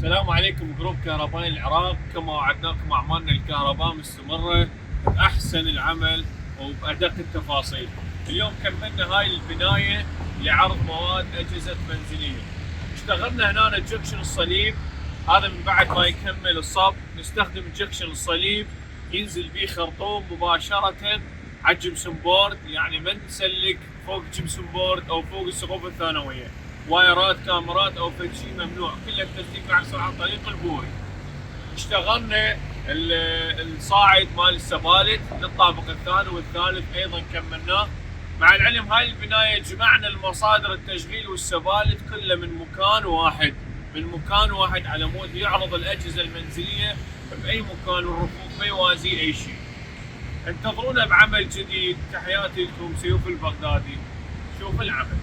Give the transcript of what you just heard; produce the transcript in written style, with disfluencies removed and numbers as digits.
السلام عليكم جروب كهربائي العراق. كما وعدناكم أعمالنا الكهرباء مستمرة بأحسن العمل وبأدق التفاصيل. اليوم كملنا هاي البناية لعرض مواد أجهزة منزلية. اشتغلنا هنا جكشن الصليب، هذا من بعد ما يكمل الصب نستخدم جكشن الصليب ينزل بيه خرطوم مباشرة على الجبسون بورد، يعني ما نسلك فوق الجبسون بورد أو فوق السقوف الثانوية. وايرات كاميرات او فد شيء ممنوع، كله التسليك يحصل عن طريق البوري. اشتغلنا الصاعد مال السبالت للطابق الثاني والثالث ايضا كملناه. مع العلم هاي البنايه جمعنا المصادر التشغيل والسبالت كله من مكان واحد على مود يعرض الاجهزه المنزليه باي مكان والرفوف ما يوازي اي شيء. انتظرونا بعمل جديد. تحياتي لكم سيوف البغدادي. شوف العمل.